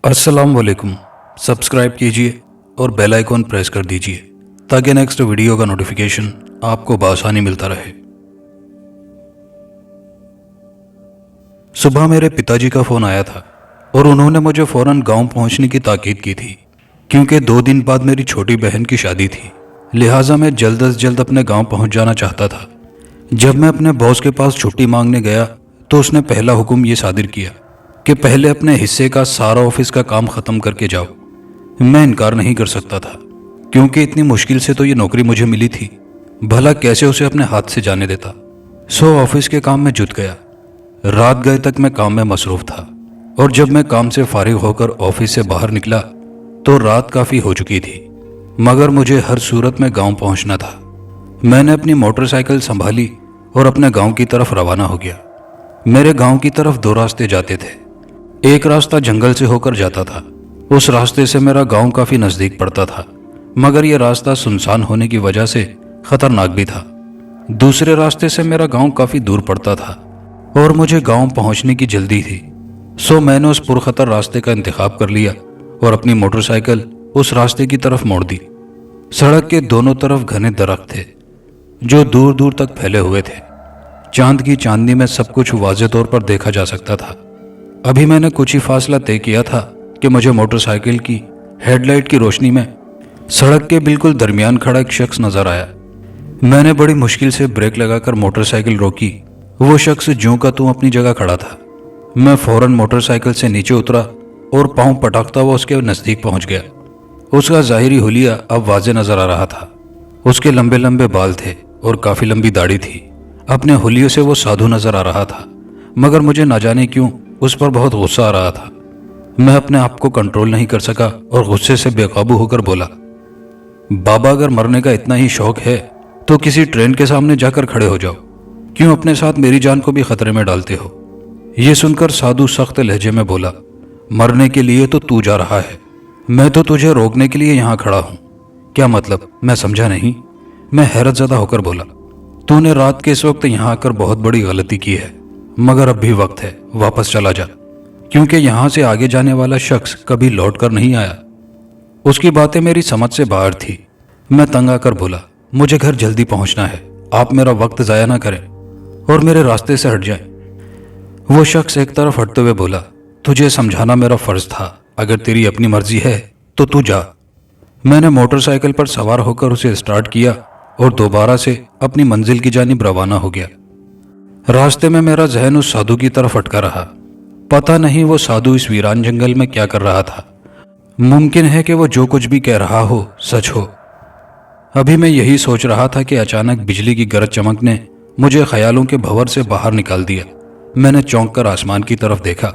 अस्सलाम वालेकुम। सब्सक्राइब कीजिए और बेल आइकॉन प्रेस कर दीजिए ताकि नेक्स्ट वीडियो का नोटिफिकेशन आपको बआसानी मिलता रहे। सुबह मेरे पिताजी का फ़ोन आया था और उन्होंने मुझे फ़ौरन गांव पहुंचने की ताकीद की थी क्योंकि 2 दिन बाद मेरी छोटी बहन की शादी थी। लिहाजा मैं जल्द अज जल्द अपने गांव पहुंच जाना चाहता था। जब मैं अपने बॉस के पास छुट्टी मांगने गया तो उसने पहला हुक्म ये सादिर किया कि पहले अपने हिस्से का सारा ऑफिस का काम ख़त्म करके जाओ। मैं इनकार नहीं कर सकता था क्योंकि इतनी मुश्किल से तो ये नौकरी मुझे मिली थी, भला कैसे उसे अपने हाथ से जाने देता। सो ऑफिस के काम में जुट गया। रात गए तक मैं काम में मसरूफ़ था और जब मैं काम से फारिग होकर ऑफिस से बाहर निकला तो रात काफ़ी हो चुकी थी, मगर मुझे हर सूरत में गांव पहुंचना था। मैंने अपनी मोटरसाइकिल संभाली और अपने गांव की तरफ रवाना हो गया। मेरे गांव की तरफ 2 रास्ते जाते थे। एक रास्ता जंगल से होकर जाता था। उस रास्ते से मेरा गांव काफ़ी नज़दीक पड़ता था, मगर यह रास्ता सुनसान होने की वजह से ख़तरनाक भी था। दूसरे रास्ते से मेरा गांव काफ़ी दूर पड़ता था और मुझे गांव पहुंचने की जल्दी थी। सो मैंने उस पुरखतर रास्ते का इंतखाब कर लिया और अपनी मोटरसाइकिल उस रास्ते की तरफ मोड़ दी। सड़क के दोनों तरफ घने दरख्त थे जो दूर दूर तक फैले हुए थे। चांद की चांदनी में सब कुछ वाज़े तौर पर देखा जा सकता था। अभी मैंने कुछ ही फासला तय किया था कि मुझे मोटरसाइकिल की हेडलाइट की रोशनी में सड़क के बिल्कुल दरमियान खड़ा एक शख्स नजर आया। मैंने बड़ी मुश्किल से ब्रेक लगाकर मोटरसाइकिल रोकी। वो शख्स ज्यों का त्यों अपनी जगह खड़ा था। मैं फौरन मोटरसाइकिल से नीचे उतरा और पांव पटकता हुआ उसके नज़दीक पहुंच गया। उसका ज़ाहिरी हुलिया अब वाज़े नजर आ रहा था। उसके लंबे लंबे बाल थे और काफ़ी लंबी दाढ़ी थी। अपने हुलिये से वो साधु नजर आ रहा था, मगर मुझे ना जाने क्यों उस पर बहुत गुस्सा आ रहा था। मैं अपने आप को कंट्रोल नहीं कर सका और गुस्से से बेकाबू होकर बोला, बाबा, अगर मरने का इतना ही शौक है तो किसी ट्रेन के सामने जाकर खड़े हो जाओ। क्यों अपने साथ मेरी जान को भी खतरे में डालते हो? ये सुनकर साधु सख्त लहजे में बोला, मरने के लिए तो तू जा रहा है, मैं तो तुझे रोकने के लिए यहाँ खड़ा हूँ। क्या मतलब? मैं समझा नहीं। मैं हैरत ज़दा होकर बोला, तूने रात के इस वक्त यहाँ आकर बहुत बड़ी गलती की है, मगर अब भी वक्त है, वापस चला जा, क्योंकि यहां से आगे जाने वाला शख्स कभी लौट कर नहीं आया। उसकी बातें मेरी समझ से बाहर थी। मैं तंग आकर बोला, मुझे घर जल्दी पहुंचना है, आप मेरा वक्त ज़ाया ना करें और मेरे रास्ते से हट जाएं। वो शख्स एक तरफ हटते हुए बोला, तुझे समझाना मेरा फर्ज था, अगर तेरी अपनी मर्जी है तो तू जा। मैंने मोटरसाइकिल पर सवार होकर उसे स्टार्ट किया और दोबारा से अपनी मंजिल की जानिब रवाना हो गया। रास्ते में मेरा जहन उस साधु की तरफ अटका रहा। पता नहीं वो साधु इस वीरान जंगल में क्या कर रहा था। मुमकिन है कि वो जो कुछ भी कह रहा हो सच हो। अभी मैं यही सोच रहा था कि अचानक बिजली की गरज चमक ने मुझे ख्यालों के भंवर से बाहर निकाल दिया। मैंने चौंक कर आसमान की तरफ देखा।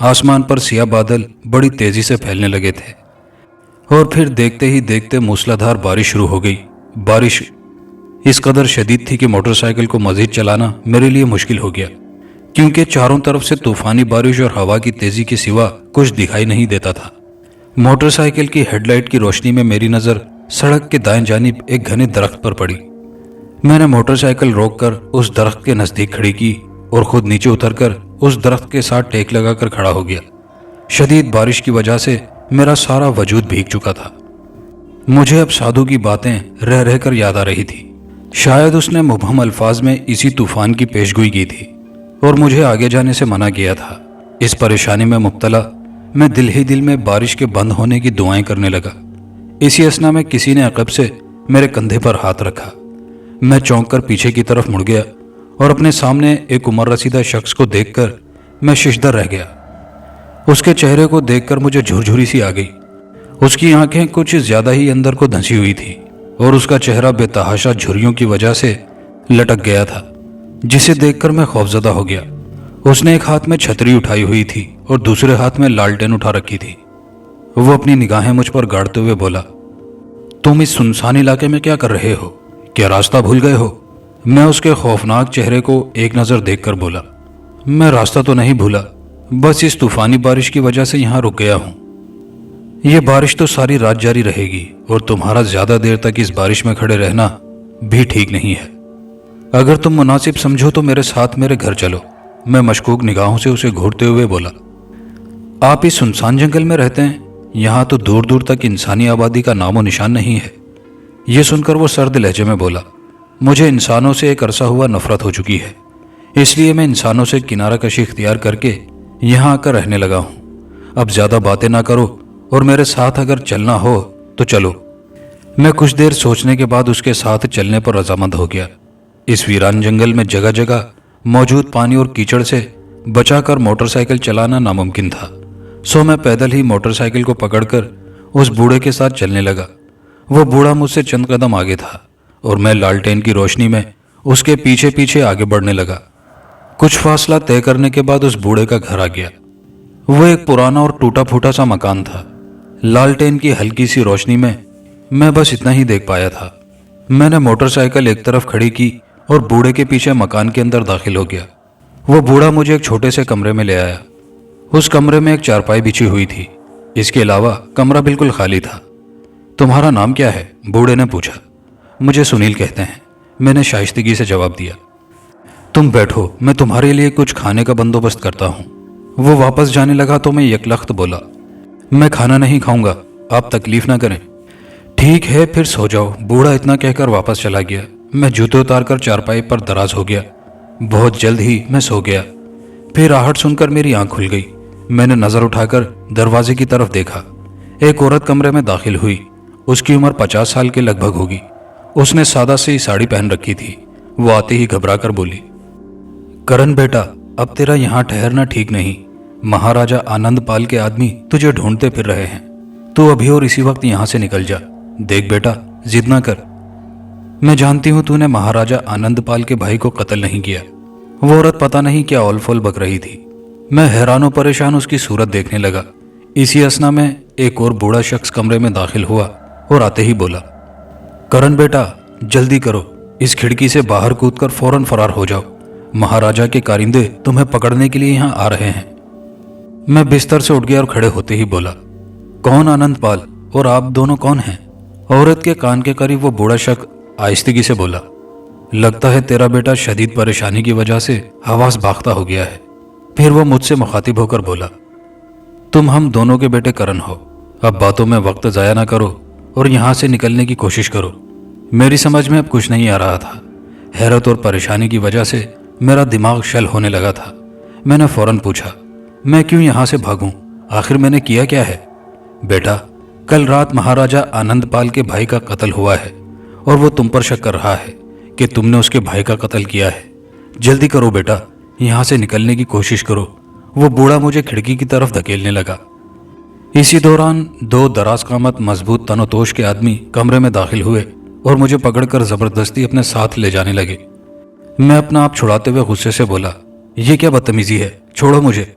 आसमान पर सियाह बादल बड़ी तेजी से फैलने लगे थे और फिर देखते ही देखते मूसलाधार बारिश शुरू हो गई। बारिश इस कदर शदीद थी कि मोटरसाइकिल को मजीद चलाना मेरे लिए मुश्किल हो गया, क्योंकि चारों तरफ से तूफानी बारिश और हवा की तेजी के सिवा कुछ दिखाई नहीं देता था। मोटरसाइकिल की हेडलाइट की रोशनी में मेरी नज़र सड़क के दाएं जानिब एक घने दरख्त पर पड़ी। मैंने मोटरसाइकिल रोककर उस दरख्त के नज़दीक खड़ी की और खुद नीचे उतरकर उस दरख्त के साथ टेक लगाकर खड़ा हो गया। शदीद बारिश की वजह से मेरा सारा वजूद भीग चुका था। मुझे अब साधु की बातें रह रह कर याद आ रही थी। शायद उसने मुबहम अल्फाज में इसी तूफान की पेशगोई की थी और मुझे आगे जाने से मना किया था। इस परेशानी में मुब्तला मैं दिल ही दिल में बारिश के बंद होने की दुआएं करने लगा। इसी असना में किसी ने अक़ब से मेरे कंधे पर हाथ रखा। मैं चौंक कर पीछे की तरफ मुड़ गया और अपने सामने एक उम्र रसीदा शख्स को देखकर मैं शिशदर रह गया। उसके चेहरे को देखकर मुझे झुरझुरी सी आ गई। उसकी आंखें कुछ ज़्यादा ही अंदर को धंसी हुई थी और उसका चेहरा बेतहाशा झुर्रियों की वजह से लटक गया था, जिसे देखकर मैं खौफजदा हो गया। उसने एक हाथ में छतरी उठाई हुई थी और दूसरे हाथ में लालटेन उठा रखी थी। वो अपनी निगाहें मुझ पर गाड़ते हुए बोला, तुम इस सुनसान इलाके में क्या कर रहे हो? क्या रास्ता भूल गए हो? मैं उसके खौफनाक चेहरे को एक नज़र देखकर बोला, मैं रास्ता तो नहीं भूला, बस इस तूफानी बारिश की वजह से यहाँ रुक गया हूँ। ये बारिश तो सारी रात जारी रहेगी और तुम्हारा ज़्यादा देर तक इस बारिश में खड़े रहना भी ठीक नहीं है। अगर तुम मुनासिब समझो तो मेरे साथ मेरे घर चलो। मैं मशकूक निगाहों से उसे घूरते हुए बोला। आप इस सुनसान जंगल में रहते हैं? यहाँ तो दूर दूर तक इंसानी आबादी का नामो निशान नहीं है। ये सुनकर वो सर्द लहजे में बोला, मुझे इंसानों से एक अरसा हुआ नफरत हो चुकी है, इसलिए मैं इंसानों से किनारा कशी इख्तियार करके यहाँ आकर रहने लगा हूँ। अब ज्यादा बातें ना करो और मेरे साथ अगर चलना हो तो चलो। मैं कुछ देर सोचने के बाद उसके साथ चलने पर रजामंद हो गया। इस वीरान जंगल में जगह जगह मौजूद पानी और कीचड़ से बचाकर मोटरसाइकिल चलाना नामुमकिन था, सो मैं पैदल ही मोटरसाइकिल को पकड़कर उस बूढ़े के साथ चलने लगा। वो बूढ़ा मुझसे चंद कदम आगे था और मैं लालटेन की रोशनी में उसके पीछे पीछे आगे बढ़ने लगा। कुछ फासला तय करने के बाद उस बूढ़े का घर आ गया। वो एक पुराना और टूटा फूटा सा मकान था। लालटेन की हल्की सी रोशनी में मैं बस इतना ही देख पाया था। मैंने मोटरसाइकिल एक तरफ खड़ी की और बूढ़े के पीछे मकान के अंदर दाखिल हो गया। वो बूढ़ा मुझे एक छोटे से कमरे में ले आया। उस कमरे में एक चारपाई बिछी हुई थी। इसके अलावा कमरा बिल्कुल खाली था। तुम्हारा नाम क्या है? बूढ़े ने पूछा। मुझे सुनील कहते हैं, मैंने शाइस्तगी से जवाब दिया। तुम बैठो, मैं तुम्हारे लिए कुछ खाने का बंदोबस्त करता हूँ। वो वापस जाने लगा तो मैं यकलख्त बोला, मैं खाना नहीं खाऊंगा, आप तकलीफ ना करें। ठीक है फिर सो जाओ। बूढ़ा इतना कहकर वापस चला गया। मैं जूते उतारकर चारपाई पर दराज हो गया। बहुत जल्द ही मैं सो गया। फिर आहट सुनकर मेरी आंख खुल गई। मैंने नजर उठाकर दरवाजे की तरफ देखा। एक औरत कमरे में दाखिल हुई। उसकी उम्र 50 साल के लगभग होगी। उसने सादा सी साड़ी पहन रखी थी। वो आते ही घबरा कर बोली, करण बेटा, अब तेरा यहाँ ठहरना ठीक नहीं। महाराजा आनंद पाल के आदमी तुझे ढूंढते फिर रहे हैं। तू अभी और इसी वक्त यहाँ से निकल जा। देख बेटा, जिद ना कर। मैं जानती हूँ तूने महाराजा आनंद पाल के भाई को कत्ल नहीं किया। वो औरत पता नहीं क्या औल फौल बक रही थी। मैं हैरान परेशान उसकी सूरत देखने लगा। इसी असना में एक और बूढ़ा शख्स कमरे में दाखिल हुआ और आते ही बोला, करण बेटा, जल्दी करो, इस खिड़की से बाहर कूदकर फौरन फरार हो जाओ। महाराजा के कारिंदे तुम्हें पकड़ने के लिए यहाँ आ रहे हैं। मैं बिस्तर से उठ गया और खड़े होते ही बोला, कौन आनंद पाल और आप दोनों कौन हैं? औरत के कान के करीब वो बूढ़ा शख्स आहिस्तगी से बोला, लगता है तेरा बेटा शदीद परेशानी की वजह से हवास बाख्ता हो गया है। फिर वो मुझसे मुखातिब होकर बोला, तुम हम दोनों के बेटे करण हो। अब बातों में वक्त जाया ना करो और यहाँ से निकलने की कोशिश करो। मेरी समझ में अब कुछ नहीं आ रहा था। हैरत और परेशानी की वजह से मेरा दिमाग शल होने लगा था। मैंने फौरन पूछा, मैं क्यों यहाँ से भागूं? आखिर मैंने किया क्या है? बेटा, कल रात महाराजा आनंद पाल के भाई का कत्ल हुआ है और वो तुम पर शक कर रहा है कि तुमने उसके भाई का कत्ल किया है। जल्दी करो बेटा, यहाँ से निकलने की कोशिश करो। वो बूढ़ा मुझे खिड़की की तरफ धकेलने लगा। इसी दौरान दो दराज कामत मजबूत तनोतोश के आदमी कमरे में दाखिल हुए और मुझे पकड़कर जबरदस्ती अपने साथ ले जाने लगे। मैं अपना आप छुड़ाते हुए गुस्से से बोला, ये क्या बदतमीजी है, छोड़ो मुझे।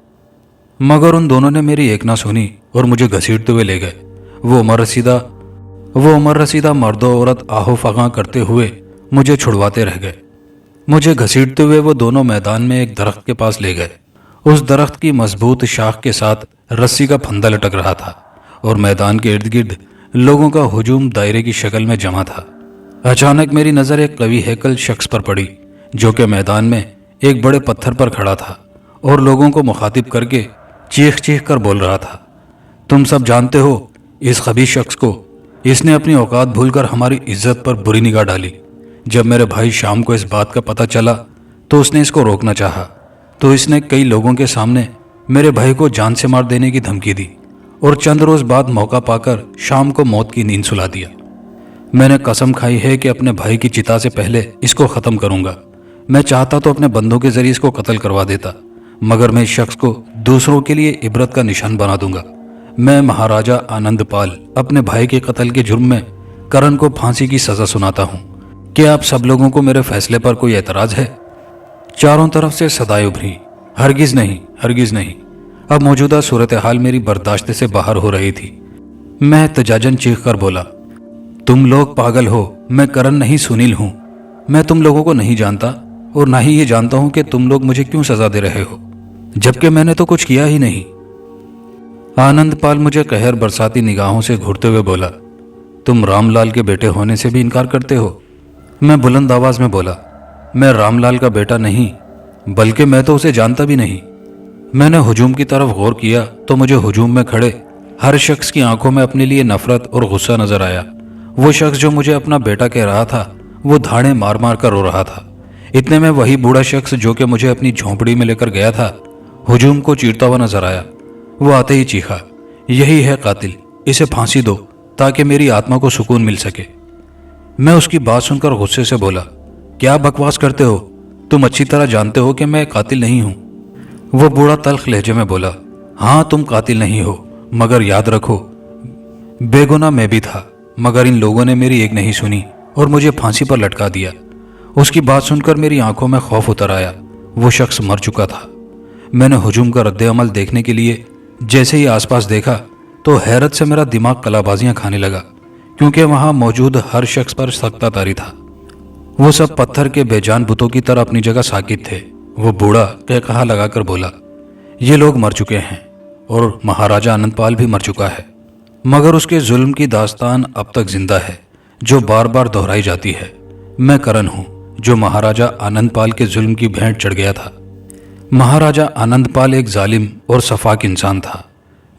मगर उन दोनों ने मेरी एक ना सुनी और मुझे घसीटते हुए ले गए। वो उमर रसीदा मर्दो औरत आहो फगां करते हुए मुझे छुड़वाते रह गए। मुझे घसीटते हुए वो दोनों मैदान में एक दरख्त के पास ले गए। उस दरख्त की मजबूत शाख के साथ रस्सी का फंदा लटक रहा था और मैदान के इर्द गिर्द लोगों का हुजूम दायरे की शक्ल में जमा था। अचानक मेरी नज़र एक कवि हैकल शख्स पर पड़ी जो कि मैदान में एक बड़े पत्थर पर खड़ा था और लोगों को मुखातिब करके चीख चीख कर बोल रहा था, तुम सब जानते हो इस खबीस शख्स को। इसने अपनी औकात भूलकर हमारी इज्जत पर बुरी निगाह डाली। जब मेरे भाई शाम को इस बात का पता चला तो उसने इसको रोकना चाहा, तो इसने कई लोगों के सामने मेरे भाई को जान से मार देने की धमकी दी और चंद रोज बाद मौका पाकर शाम को मौत की नींद सुला दिया। मैंने कसम खाई है कि अपने भाई की चिता से पहले इसको ख़त्म करूंगा। मैं चाहता तो अपने बंदों के जरिए इसको कत्ल करवा देता, मगर मैं इस शख्स को दूसरों के लिए इबरत का निशान बना दूंगा। मैं महाराजा आनंद पाल अपने भाई के कत्ल के जुर्म में करण को फांसी की सजा सुनाता हूँ। क्या आप सब लोगों को मेरे फैसले पर कोई एतराज है? चारों तरफ से सदाएं उभरी, हरगिज नहीं, हरगिज नहीं। अब मौजूदा सूरत हाल मेरी बर्दाश्त से बाहर हो रही थी। मैं तजाजन चीख कर बोला, तुम लोग पागल हो, मैं करण नहीं सुनील हूं। मैं तुम लोगों को नहीं जानता और ना ही ये जानता हूं कि तुम लोग मुझे क्यों सजा दे रहे हो, जबकि मैंने तो कुछ किया ही नहीं। आनंद पाल मुझे कहर बरसाती निगाहों से घूरते हुए बोला, तुम रामलाल के बेटे होने से भी इनकार करते हो? मैं बुलंद आवाज में बोला, मैं रामलाल का बेटा नहीं, बल्कि मैं तो उसे जानता भी नहीं। मैंने हुजूम की तरफ गौर किया तो मुझे हुजूम में खड़े हर शख्स की आंखों में अपने लिए नफरत और गुस्सा नजर आया। वो शख्स जो मुझे अपना बेटा कह रहा था वो धाड़े मार मार कर रो रहा था। इतने में वही बूढ़ा शख्स जो कि मुझे अपनी झोंपड़ी में लेकर गया था हुजूम को चीरता हुआ नजर आया। वो आते ही चीखा, यही है कातिल, इसे फांसी दो ताकि मेरी आत्मा को सुकून मिल सके। मैं उसकी बात सुनकर गुस्से से बोला, क्या बकवास करते हो? तुम अच्छी तरह जानते हो कि मैं कातिल नहीं हूं। वो बूढ़ा तल्ख लहजे में बोला, हाँ तुम कातिल नहीं हो, मगर याद रखो बेगुनाह मैं भी था, मगर इन लोगों ने मेरी एक नहीं सुनी और मुझे फांसी पर लटका दिया। उसकी बात सुनकर मेरी आंखों में खौफ उतर आया। वो शख्स मर चुका था। मैंने हुजूम का रद्द अमल देखने के लिए जैसे ही आसपास देखा तो हैरत से मेरा दिमाग कलाबाजियां खाने लगा, क्योंकि वहां मौजूद हर शख्स पर सख्ता तारी था। वो सब पत्थर के बेजान बुतों की तरह अपनी जगह साकित थे। वो बूढ़ा कहकहा लगाकर बोला, ये लोग मर चुके हैं और महाराजा आनंदपाल भी मर चुका है, मगर उसके जुल्म की दास्तान अब तक जिंदा है जो बार बार दोहराई जाती है। मैं करण हूं जो महाराजा आनंदपाल के जुल्म की भेंट चढ़ गया था। महाराजा आनंदपाल एक जालिम और सफाक इंसान था।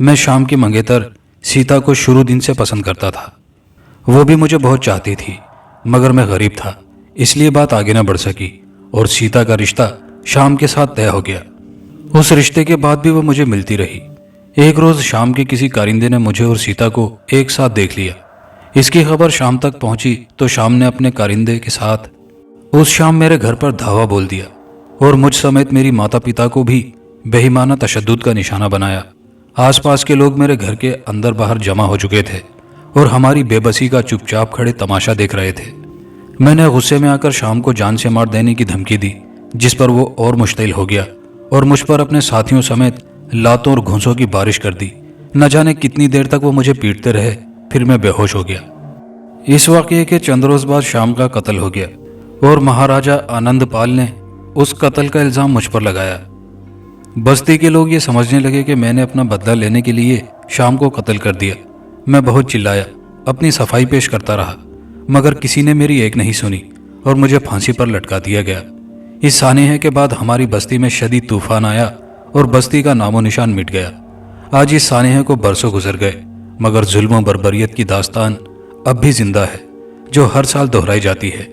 मैं शाम की मंगेतर सीता को शुरू दिन से पसंद करता था। वो भी मुझे बहुत चाहती थी, मगर मैं गरीब था, इसलिए बात आगे न बढ़ सकी और सीता का रिश्ता शाम के साथ तय हो गया। उस रिश्ते के बाद भी वो मुझे मिलती रही। एक रोज शाम के किसी कारिंदे ने मुझे और सीता को एक साथ देख लिया। इसकी खबर शाम तक पहुंची तो शाम ने अपने कारिंदे के साथ उस शाम मेरे घर पर धावा बोल दिया और मुझ समेत मेरी माता पिता को भी बेईमाना तशद्दुद का निशाना बनाया। आसपास के लोग मेरे घर के अंदर बाहर जमा हो चुके थे और हमारी बेबसी का चुपचाप खड़े तमाशा देख रहे थे। मैंने गुस्से में आकर शाम को जान से मार देने की धमकी दी, जिस पर वो और मुश्तिल हो गया और मुझ पर अपने साथियों समेत लातों और घूंसों की बारिश कर दी। न जाने कितनी देर तक वो मुझे पीटते रहे, फिर मैं बेहोश हो गया। इस वाकये के चंद रोज बाद शाम का कत्ल हो गया और महाराजा आनंदपाल ने उस कत्ल का इल्जाम मुझ पर लगाया। बस्ती के लोग ये समझने लगे कि मैंने अपना बदला लेने के लिए शाम को कत्ल कर दिया। मैं बहुत चिल्लाया, अपनी सफाई पेश करता रहा, मगर किसी ने मेरी एक नहीं सुनी और मुझे फांसी पर लटका दिया गया। इस सानेहे के बाद हमारी बस्ती में शदीद तूफान आया और बस्ती का नामो निशान मिट गया। आज इस सानेहे को बरसों गुजर गए, मगर जुल्म और बर्बरियत की दास्तान अब भी जिंदा है जो हर साल दोहराई जाती है।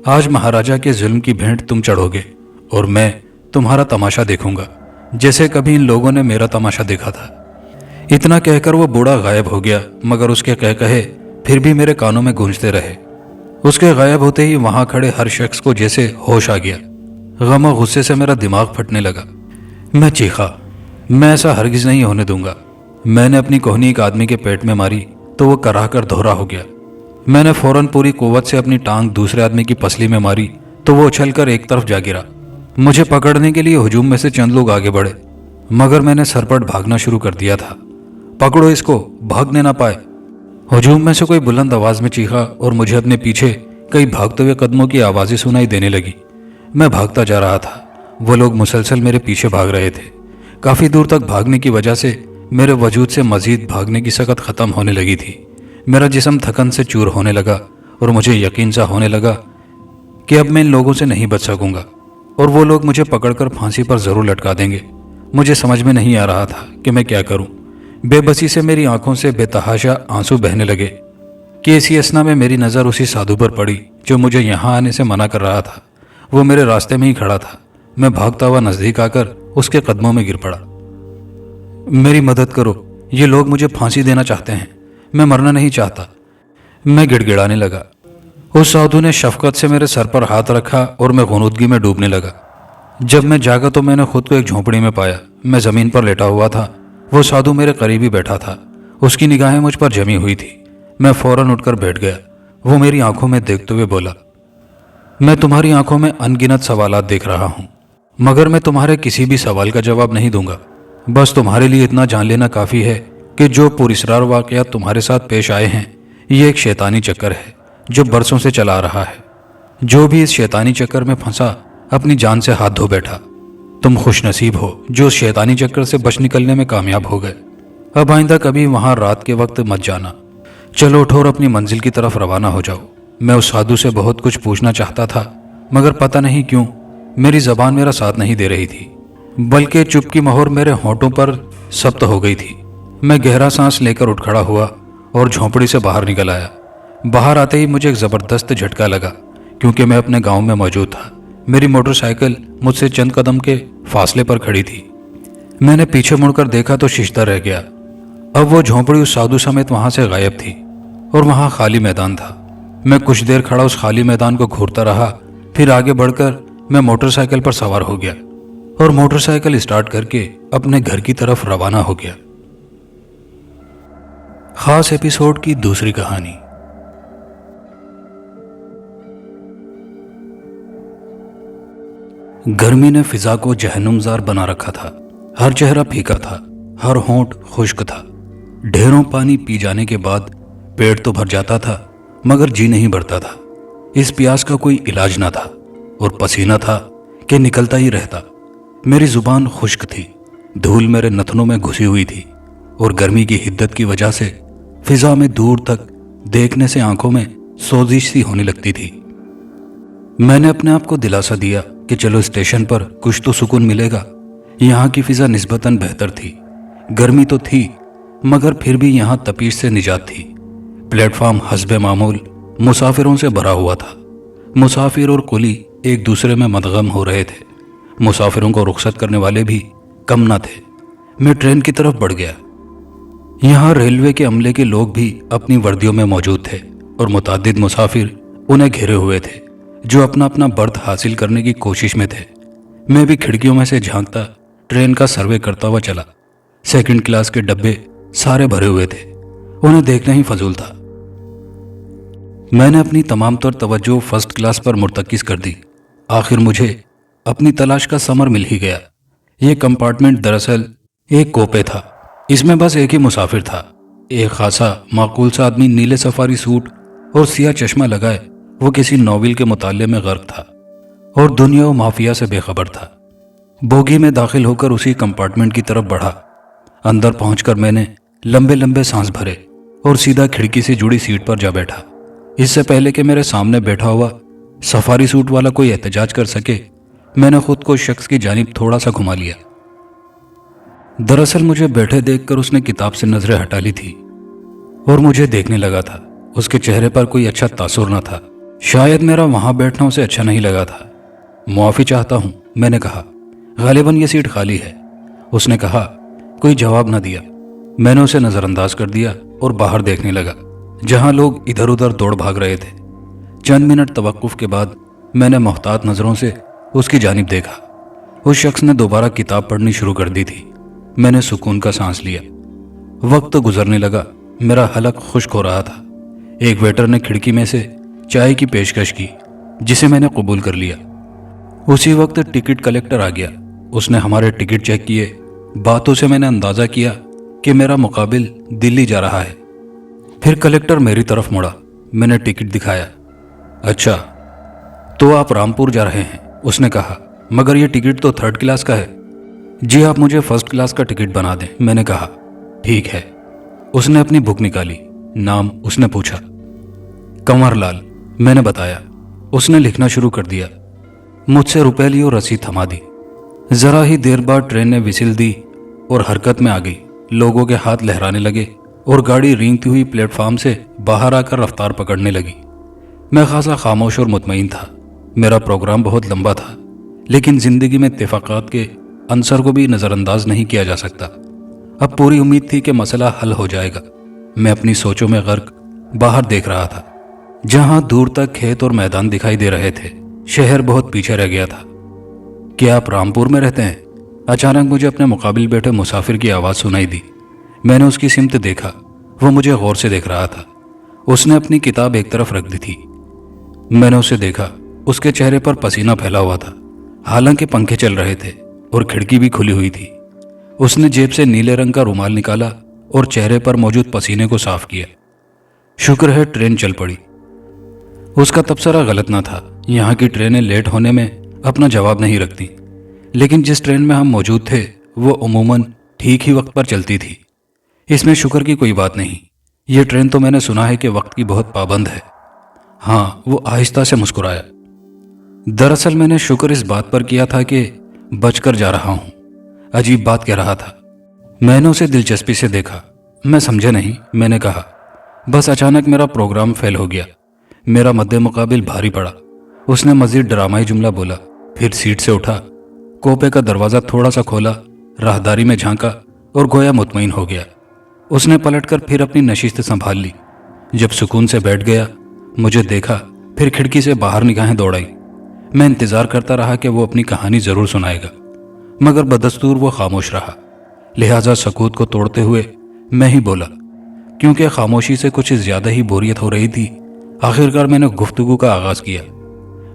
आज महाराजा के जुल्म की भेंट तुम चढ़ोगे और मैं तुम्हारा तमाशा देखूंगा, जैसे कभी इन लोगों ने मेरा तमाशा देखा था। इतना कहकर वो बूढ़ा गायब हो गया, मगर उसके कह कहे फिर भी मेरे कानों में गूंजते रहे। उसके गायब होते ही वहां खड़े हर शख्स को जैसे होश आ गया। गम और गुस्से से मेरा दिमाग फटने लगा। मैं चीखा, मैं ऐसा हरगिज नहीं होने दूंगा। मैंने अपनी कोहनी एक आदमी के पेट में मारी तो वो कराह कर दोहरा हो गया। मैंने फौरन पूरी कुव्वत से अपनी टांग दूसरे आदमी की पसली में मारी तो वो उछलकर एक तरफ जा गिरा। मुझे पकड़ने के लिए हुजूम में से चंद लोग आगे बढ़े, मगर मैंने सरपट भागना शुरू कर दिया था। पकड़ो इसको, भागने ना पाए। हुजूम में से कोई बुलंद आवाज में चीखा और मुझे अपने पीछे कई भागते हुए कदमों की आवाजें सुनाई देने लगी। मैं भागता जा रहा था, वो लोग मुसलसल मेरे पीछे भाग रहे थे। काफी दूर तक भागने की वजह से मेरे वजूद से मजीद भागने की सकत खत्म होने लगी थी। मेरा जिस्म थकन से चूर होने लगा और मुझे यकीन सा होने लगा कि अब मैं इन लोगों से नहीं बच सकूंगा और वो लोग मुझे पकड़कर फांसी पर जरूर लटका देंगे। मुझे समझ में नहीं आ रहा था कि मैं क्या करूं। बेबसी से मेरी आंखों से बेतहाशा आंसू बहने लगे कि इसी असना में मेरी नज़र उसी साधु पर पड़ी जो मुझे यहाँ आने से मना कर रहा था। वो मेरे रास्ते में ही खड़ा था। मैं भागता हुआ नजदीक आकर उसके कदमों में गिर पड़ा। मेरी मदद करो, ये लोग मुझे फांसी देना चाहते हैं, मैं मरना नहीं चाहता। मैं गिड़गिड़ाने लगा। उस साधु ने शफकत से मेरे सर पर हाथ रखा और मैं गुनूदगी में डूबने लगा। जब मैं जागा तो मैंने खुद को एक झोंपड़ी में पाया। मैं जमीन पर लेटा हुआ था। वो साधु मेरे करीब ही बैठा था। उसकी निगाहें मुझ पर जमी हुई थी। मैं फौरन उठकर बैठ गया। वो मेरी आंखों में देखते हुए बोला, मैं तुम्हारी आंखों में अनगिनत सवालात देख रहा हूं, मगर मैं तुम्हारे किसी भी सवाल का जवाब नहीं दूंगा। बस तुम्हारे लिए इतना जान लेना काफी है कि जो पुरस्रार वाकयात तुम्हारे साथ पेश आए हैं, ये एक शैतानी चक्कर है जो बरसों से चला आ रहा है। जो भी इस शैतानी चक्कर में फंसा अपनी जान से हाथ धो बैठा। तुम खुशनसीब हो जो उस शैतानी चक्कर से बच निकलने में कामयाब हो गए। अब आइंदा कभी वहां रात के वक्त मत जाना। चलो उठो और अपनी मंजिल की तरफ रवाना हो जाओ। मैं उस साधु से बहुत कुछ पूछना चाहता था, मगर पता नहीं क्यों मेरी जबान मेरा साथ नहीं दे रही थी। बल्कि चुप की मोहर मेरे होंठों पर सख्त हो गई थी। मैं गहरा सांस लेकर उठ खड़ा हुआ और झोंपड़ी से बाहर निकल आया। बाहर आते ही मुझे एक ज़बरदस्त झटका लगा, क्योंकि मैं अपने गांव में मौजूद था। मेरी मोटरसाइकिल मुझसे चंद कदम के फासले पर खड़ी थी। मैंने पीछे मुड़कर देखा तो शिशदा रह गया। अब वो झोंपड़ी उस साधु समेत वहां से गायब थी और वहां खाली मैदान था। मैं कुछ देर खड़ा उस खाली मैदान को घूरता रहा, फिर आगे बढ़कर मैं मोटरसाइकिल पर सवार हो गया और मोटरसाइकिल स्टार्ट करके अपने घर की तरफ रवाना हो गया। खास एपिसोड की दूसरी कहानी। गर्मी ने फिजा को जहन्नुमज़ार बना रखा था। हर चेहरा फीका था, हर होंठ खुश्क था। ढेरों पानी पी जाने के बाद पेट तो भर जाता था, मगर जी नहीं भरता था। इस प्यास का कोई इलाज ना था और पसीना था कि निकलता ही रहता। मेरी जुबान खुश्क थी, धूल मेरे नथनों में घुसी हुई थी और गर्मी की हिद्दत की वजह से फिजा में दूर तक देखने से आंखों में सोजिश सी होने लगती थी। मैंने अपने आप को दिलासा दिया कि चलो स्टेशन पर कुछ तो सुकून मिलेगा। यहाँ की फिजा निस्बतन बेहतर थी। गर्मी तो थी, मगर फिर भी यहाँ तपीश से निजात थी। प्लेटफॉर्म हस्बे मामूल मुसाफिरों से भरा हुआ था। मुसाफिर और कुली एक दूसरे में मदगम हो रहे थे। मुसाफिरों को रुखसत करने वाले भी कम न थे। मैं ट्रेन की तरफ बढ़ गया। यहाँ रेलवे के अमले के लोग भी अपनी वर्दियों में मौजूद थे और मुतादिद मुसाफिर उन्हें घेरे हुए थे, जो अपना अपना बर्थ हासिल करने की कोशिश में थे। मैं भी खिड़कियों में से झांकता ट्रेन का सर्वे करता हुआ चला। सेकंड क्लास के डब्बे सारे भरे हुए थे, उन्हें देखना ही फजूल था। मैंने अपनी तमाम तर तवज्जो फर्स्ट क्लास पर मुर्तकिज कर दी। आखिर मुझे अपनी तलाश का समर मिल ही गया। यह कंपार्टमेंट दरअसल एक कोपे था। इसमें बस एक ही मुसाफिर था। एक खासा माकूल सा आदमी नीले सफारी सूट और सियाह चश्मा लगाए वो किसी नॉवेल के मुताले में गर्क था और दुनिया व माफिया से बेखबर था। बोगी में दाखिल होकर उसी कंपार्टमेंट की तरफ बढ़ा। अंदर पहुंचकर मैंने लंबे लंबे सांस भरे और सीधा खिड़की से जुड़ी सीट पर जा बैठा। इससे पहले कि मेरे सामने बैठा हुआ सफारी सूट वाला कोई एहतजाज कर सके, मैंने खुद को शख्स की जानिब थोड़ा सा घुमा लिया। दरअसल मुझे बैठे देखकर उसने किताब से नजरें हटा ली थी और मुझे देखने लगा था। उसके चेहरे पर कोई अच्छा तासुर न था। शायद मेरा वहां बैठना उसे अच्छा नहीं लगा था। मुआफ़ी चाहता हूं, मैंने कहा। गालिबन ये सीट खाली है, उसने कहा। कोई जवाब न दिया। मैंने उसे नज़रअंदाज कर दिया और बाहर देखने लगा, जहां लोग इधर उधर दौड़ भाग रहे थे। चंद मिनट तवक्कुफ के बाद मैंने मोहतात नज़रों से उसकी जानिब देखा। उस शख्स ने दोबारा किताब पढ़नी शुरू कर दी थी। मैंने सुकून का सांस लिया। वक्त तो गुजरने लगा, मेरा हलक खुश्क हो रहा था। एक वेटर ने खिड़की में से चाय की पेशकश की, जिसे मैंने कबूल कर लिया। उसी वक्त टिकट कलेक्टर आ गया। उसने हमारे टिकट चेक किए। बातों से मैंने अंदाज़ा किया कि मेरा मुकाबिल दिल्ली जा रहा है। फिर कलेक्टर मेरी तरफ मुड़ा। मैंने टिकट दिखाया। अच्छा, तो आप रामपुर जा रहे हैं, उसने कहा। मगर ये टिकट तो थर्ड क्लास का है। जी, आप मुझे फर्स्ट क्लास का टिकट बना दें, मैंने कहा। ठीक है। उसने अपनी बुक निकाली। नाम उसने पूछा। कंवरलाल, मैंने बताया। उसने लिखना शुरू कर दिया। मुझसे रुपए ली और रसीद थमा दी। जरा ही देर बाद ट्रेन ने विसिल दी और हरकत में आ गई। लोगों के हाथ लहराने लगे और गाड़ी रेंगती हुई प्लेटफॉर्म से बाहर आकर रफ्तार पकड़ने लगी। मैं खासा खामोश और मुतमईन था। मेरा प्रोग्राम बहुत लंबा था, लेकिन जिंदगी में इत्तेफाकात के अंसर को भी नज़रअंदाज नहीं किया जा सकता। अब पूरी उम्मीद थी कि मसला हल हो जाएगा। मैं अपनी सोचों में गर्क बाहर देख रहा था, जहां दूर तक खेत और मैदान दिखाई दे रहे थे। शहर बहुत पीछे रह गया था। क्या आप रामपुर में रहते हैं? अचानक मुझे अपने मुकाबिल बैठे मुसाफिर की आवाज़ सुनाई दी। मैंने उसकी सिमत देखा। वो मुझे गौर से देख रहा था। उसने अपनी किताब एक तरफ रख दी थी। मैंने उसे देखा। उसके चेहरे पर पसीना फैला हुआ था, हालांकि पंखे चल रहे थे और खिड़की भी खुली हुई थी। उसने जेब से नीले रंग का रुमाल निकाला और चेहरे पर मौजूद पसीने को साफ किया। शुक्र है ट्रेन चल पड़ी। उसका तबसरा गलत ना था। यहाँ की ट्रेनें लेट होने में अपना जवाब नहीं रखती, लेकिन जिस ट्रेन में हम मौजूद थे वो उमूमन ठीक ही वक्त पर चलती थी। इसमें शुक्र की कोई बात नहीं। ये ट्रेन तो मैंने सुना है कि वक्त की बहुत पाबंद है। हाँ, वो आहिस्ता से मुस्कुराया। दरअसल मैंने शुक्र इस बात पर किया था कि बचकर जा रहा हूँ। अजीब बात कह रहा था। मैंने उसे दिलचस्पी से देखा। मैं समझा नहीं। मैंने कहा, बस अचानक मेरा प्रोग्राम फेल हो गया। मेरा मद्दे मुकाबिल भारी पड़ा। उसने मजीद ड्रामाई जुमला बोला, फिर सीट से उठा, कोपे का दरवाज़ा थोड़ा सा खोला, राहदारी में झांका और गोया मुतमईन हो गया। उसने पलटकर फिर अपनी नशिस्त संभाल ली। जब सुकून से बैठ गया, मुझे देखा, फिर खिड़की से बाहर निगाहें दौड़ाई। मैं इंतज़ार करता रहा कि वो अपनी कहानी ज़रूर सुनाएगा, मगर बदस्तूर वो खामोश रहा। लिहाजा सकूत को तोड़ते हुए मैं ही बोला, क्योंकि खामोशी से कुछ ज़्यादा ही बोरियत हो रही थी। आखिरकार मैंने गुफ्तगू का आगाज़ किया।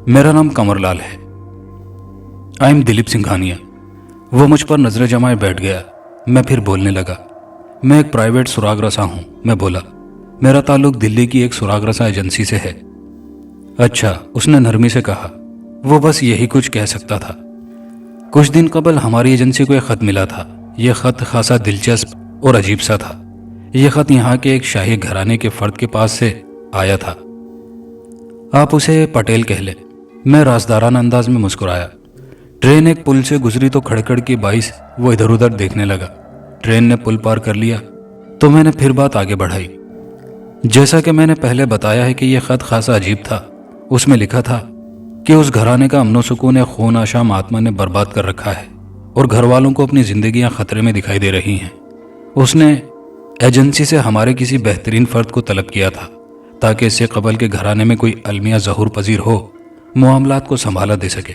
मेरा नाम कमरलाल है। I am Dilip Singhania. वो मुझ पर नजरें जमाए बैठ गया। मैं फिर बोलने लगा। मैं एक प्राइवेट सुराग रसा हूँ, मैं बोला। मेरा ताल्लुक दिल्ली की एक सुराग रसा एजेंसी से है। अच्छा, उसने नरमी से कहा। वो बस यही कुछ कह सकता था। कुछ दिन कबल हमारी एजेंसी को एक ख़त मिला था। यह ख़त खासा दिलचस्प और अजीब सा था। यह ख़त यहाँ के एक शाही घराने के फ़र्द के पास से आया था। आप उसे पटेल कह लें। मैं राजदाराना अंदाज में मुस्कुराया। ट्रेन एक पुल से गुजरी तो खड़खड़ की बाइस वो इधर उधर देखने लगा। ट्रेन ने पुल पार कर लिया तो मैंने फिर बात आगे बढ़ाई। जैसा कि मैंने पहले बताया है कि यह ख़त खासा अजीब था। उसमें लिखा था कि उस घराने का अमनो सुकून एक खून आशाम आत्मा ने बर्बाद कर रखा है और घर वालों को अपनी जिंदगियां खतरे में दिखाई दे रही हैं। उसने एजेंसी से हमारे किसी बेहतरीन फ़र्द को तलब किया था ताकि इससे कबल के घराने में कोई अलमिया ज़हूर पजीर हो मामलात को संभाला दे सके।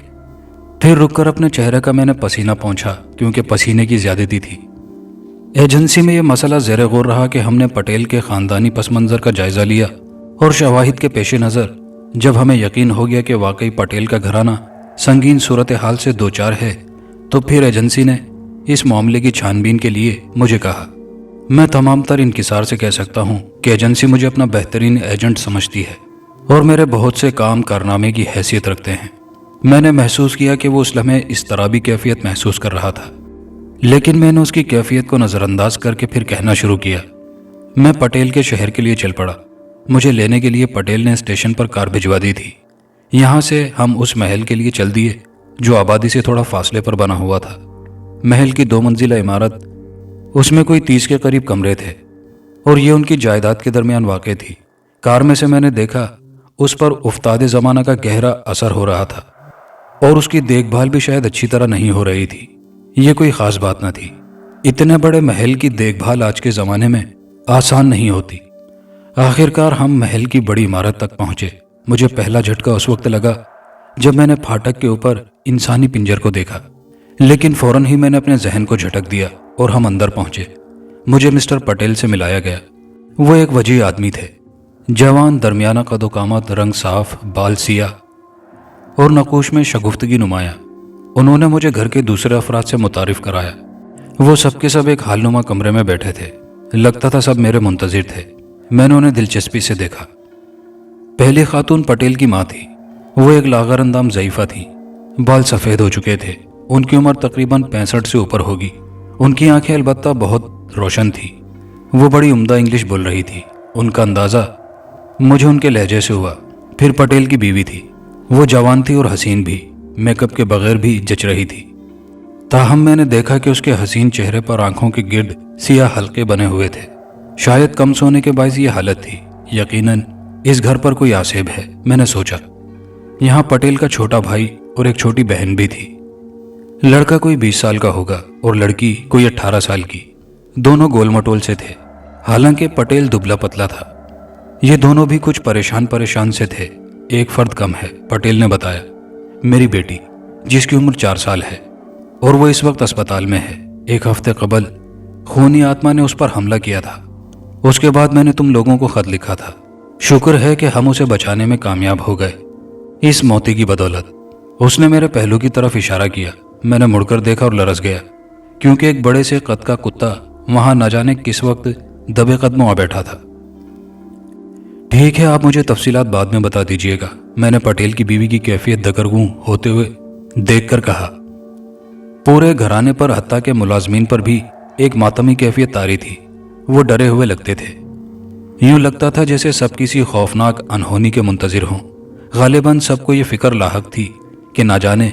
फिर रुककर अपने चेहरे का मैंने पसीना पोंछा, क्योंकि पसीने की ज़्यादती थी। एजेंसी में यह मसला ज़ेर गौर रहा कि हमने पटेल के ख़ानदानी पस मंज़र का जायज़ा लिया और शवाहिद के पेश नज़र जब हमें यकीन हो गया कि वाकई पटेल का घराना संगीन सूरत हाल से दो चार है, तो फिर एजेंसी ने इस मामले की छानबीन के लिए मुझे कहा। मैं तमाम तर इंकिसार से कह सकता हूँ कि एजेंसी मुझे अपना बेहतरीन एजेंट समझती है और मेरे बहुत से काम कारनामे की हैसियत रखते हैं। मैंने महसूस किया कि वो उस लम्हे इस तरह भी कैफियत महसूस कर रहा था, लेकिन मैंने उसकी कैफियत को नज़रअंदाज करके फिर कहना शुरू किया। मैं पटेल के शहर के लिए चल पड़ा। मुझे लेने के लिए पटेल ने स्टेशन पर कार भिजवा दी थी। यहाँ से हम उस महल के लिए चल दिए जो आबादी से थोड़ा फासले पर बना हुआ था। महल की 2 मंजिला इमारत, उसमें कोई 30 के करीब कमरे थे और ये उनकी जायदाद के दरमियान वाक़ थी। कार में से मैंने देखा उस पर उफ्ताद ज़माना का गहरा असर हो रहा था और उसकी देखभाल भी शायद अच्छी तरह नहीं हो रही थी। ये कोई ख़ास बात न थी। इतने बड़े महल की देखभाल आज के ज़माने में आसान नहीं होती। आखिरकार हम महल की बड़ी इमारत तक पहुँचे। मुझे पहला झटका उस वक्त लगा जब मैंने फाटक के ऊपर इंसानी पिंजर को देखा, लेकिन फ़ौरन ही मैंने अपने जहन को झटक दिया और हम अंदर पहुँचे। मुझे मिस्टर पटेल से मिलाया गया। वो एक वजीह आदमी थे, जवान, दरमियाना कदोकामत, रंग साफ, बाल सिया और नकूश में शगुफ्तगी नुमाया। उन्होंने मुझे घर के दूसरे अफराद से मुतारिफ कराया। वो सब के सब एक हालनुमा कमरे में बैठे थे। लगता था सब मेरे मुंतजिर थे। मैंने उन्हें दिलचस्पी से देखा। पहली खातून पटेल की माँ थी। वो एक लागर अंदाम ज़ईफ़ा थी। बाल सफ़ेद हो चुके थे। उनकी उम्र तकरीबन 65 से ऊपर होगी। उनकी आंखें अलबत्ता बहुत रोशन थी। वो बड़ी उम्दा इंग्लिश बोल रही थी। उनका अंदाज़ा मुझे उनके लहजे से हुआ। फिर पटेल की बीवी थी। वो जवान थी और हसीन भी, मेकअप के बगैर भी जच रही थी। ताहम मैंने देखा कि उसके हसीन चेहरे पर आंखों के गिर्द सियाह हल्के बने हुए थे। शायद कम सोने के बायस ये हालत थी। यकीनन इस घर पर कोई आसेब है, मैंने सोचा। यहाँ पटेल का छोटा भाई और एक छोटी बहन भी थी। लड़का कोई 20 साल का होगा और लड़की कोई 18 साल की। दोनों गोल मटोल से थे। हालांकि पटेल दुबला पतला था। ये दोनों भी कुछ परेशान से थे। एक फर्द कम है, पटेल ने बताया। मेरी बेटी, जिसकी उम्र 4 साल है और वो इस वक्त अस्पताल में है। एक हफ्ते कबल खूनी आत्मा ने उस पर हमला किया था। उसके बाद मैंने तुम लोगों को खत लिखा था। शुक्र है कि हम उसे बचाने में कामयाब हो गए, इस मौती की बदौलत। उसने मेरे पहलू की तरफ इशारा किया। मैंने मुड़कर देखा और लरस गया, क्योंकि एक बड़े से कद का कुत्ता वहां न जाने किस वक्त दबे कदमों आ बैठा था। ठीक है, आप मुझे तफसीलात बाद में बता दीजिएगा, मैंने पटेल की बीवी की कैफियत दगरगूं होते हुए देखकर कहा। पूरे घराने पर, हत्ता के मुलाजमीन पर भी एक मातमी कैफियत तारी थी। वो डरे हुए लगते थे। यूं लगता था जैसे सब किसी खौफनाक अनहोनी के मुंतजिर हों। गालिबन सबको ये फिक्र लाहक थी कि ना जाने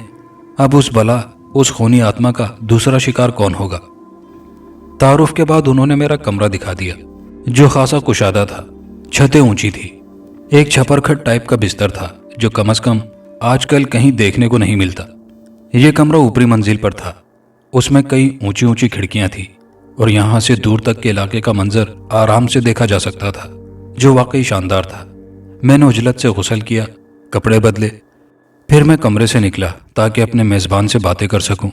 अब उस बला उस खूनी आत्मा का दूसरा शिकार कौन होगा। तारुफ के बाद उन्होंने मेरा कमरा दिखा दिया, जो खासा कुशादा था। छतें ऊंची थी। एक छपरखट टाइप का बिस्तर था, जो कम से कम आजकल कहीं देखने को नहीं मिलता। यह कमरा ऊपरी मंजिल पर था। उसमें कई ऊंची ऊंची खिड़कियां थी और यहां से दूर तक के इलाके का मंजर आराम से देखा जा सकता था, जो वाकई शानदार था। मैंने उजलत से गुस्ल किया, कपड़े बदले, फिर मैं कमरे से निकला ताकि अपने मेज़बान से बातें कर सकूं।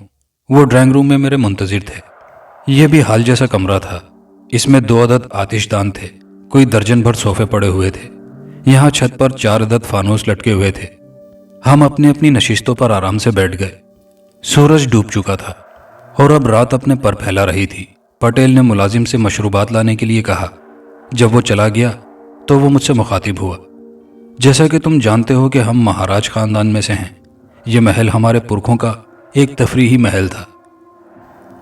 वो ड्राइंग रूम में मेरे मुंतजिर थे। यह भी हाल जैसा कमरा था। इसमें 2 अदद आतिशदान थे, कोई दर्जन भर सोफे पड़े हुए थे। यहाँ छत पर 4 अदद फानूस लटके हुए थे। हम अपनी अपनी नशिस्तों पर आराम से बैठ गए। सूरज डूब चुका था और अब रात अपने पर फैला रही थी। पटेल ने मुलाजिम से मशरूबात लाने के लिए कहा। जब वो चला गया तो वो मुझसे मुखातिब हुआ। जैसा कि तुम जानते हो कि हम महाराज खानदान में से हैं। ये महल हमारे पुरखों का एक तफरीही महल था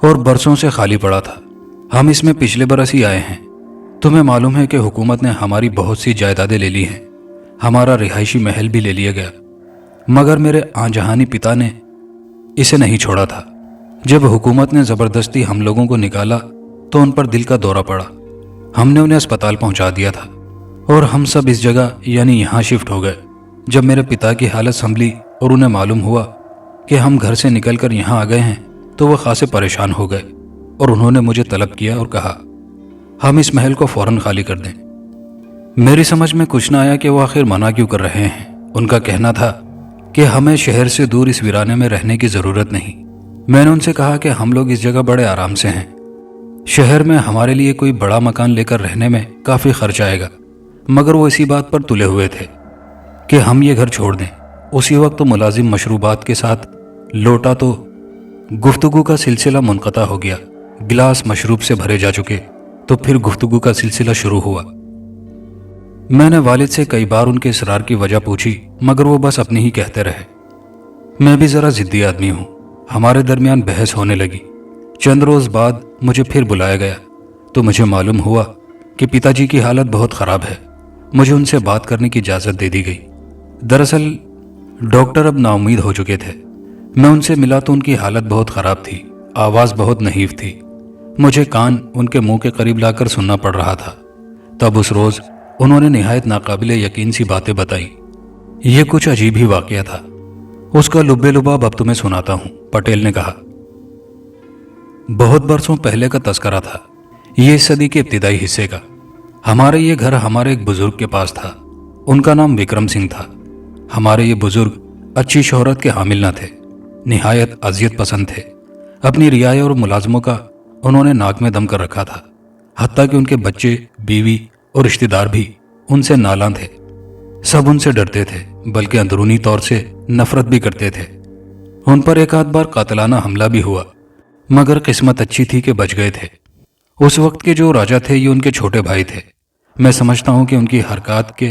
और बरसों से खाली पड़ा था। हम इसमें पिछले बरस ही आए हैं। तुम्हें मालूम है कि हुकूमत ने हमारी बहुत सी जायदादें ले ली हैं। हमारा रिहायशी महल भी ले लिया गया, मगर मेरे आजहानी पिता ने इसे नहीं छोड़ा था। जब हुकूमत ने ज़बरदस्ती हम लोगों को निकाला तो उन पर दिल का दौरा पड़ा। हमने उन्हें अस्पताल पहुंचा दिया था और हम सब इस जगह यानी यहाँ शिफ्ट हो गए। जब मेरे पिता की हालत संभली और उन्हें मालूम हुआ कि हम घर से निकलकर यहाँ आ गए हैं तो वह खासे परेशान हो गए और उन्होंने मुझे तलब किया और कहा हम इस महल को फौरन खाली कर दें। मेरी समझ में कुछ ना आया कि वो आखिर मना क्यों कर रहे हैं। उनका कहना था कि हमें शहर से दूर इस वीराने में रहने की ज़रूरत नहीं। मैंने उनसे कहा कि हम लोग इस जगह बड़े आराम से हैं। शहर में हमारे लिए कोई बड़ा मकान लेकर रहने में काफ़ी खर्च आएगा, मगर वो इसी बात पर तुले हुए थे कि हम ये घर छोड़ दें। उसी वक्त तो मुलाजिम मशरूबात के साथ लौटा तो गुफ्तगू का सिलसिला मुनक़ता हो गया। गिलास मशरूब से भरे जा चुके तो फिर गुफ्तगू का सिलसिला शुरू हुआ। मैंने वालिद से कई बार उनके इसरार की वजह पूछी, मगर वो बस अपनी ही कहते रहे। मैं भी ज़रा ज़िद्दी आदमी हूँ। हमारे दरमियान बहस होने लगी। चंद रोज़ बाद मुझे फिर बुलाया गया तो मुझे मालूम हुआ कि पिताजी की हालत बहुत ख़राब है। मुझे उनसे बात करने की इजाज़त दे दी गई। दरअसल डॉक्टर अब नाउम्मीद हो चुके थे। मैं उनसे मिला तो उनकी हालत बहुत ख़राब थी। आवाज़ बहुत नहीफ थी। मुझे कान उनके मुंह के करीब लाकर सुनना पड़ रहा था। तब उस रोज़ उन्होंने निहायत नाकाबिले यकीन सी बातें बताई। यह कुछ अजीब ही वाक़या था। उसका लुब्बे लुबाब अब तुम्हें सुनाता हूँ। पटेल ने कहा, बहुत बरसों पहले का तस्करा था। ये इस सदी के इब्तिदाई हिस्से का। हमारे ये घर हमारे एक बुजुर्ग के पास था। उनका नाम विक्रम सिंह था। हमारे ये बुजुर्ग अच्छी शोहरत के हामिल न थे, निहायत अजियत पसंद थे। अपनी रियाया और मुलाजमों का उन्होंने नाक में दम कर रखा था। हत्ता कि उनके बच्चे, बीवी और रिश्तेदार भी उनसे नालां थे। सब उनसे डरते थे, बल्कि अंदरूनी तौर से नफरत भी करते थे। उन पर एक आध बार कातलाना हमला भी हुआ, मगर किस्मत अच्छी थी कि बच गए थे। उस वक्त के जो राजा थे ये उनके छोटे भाई थे। मैं समझता हूं कि उनकी हरकत के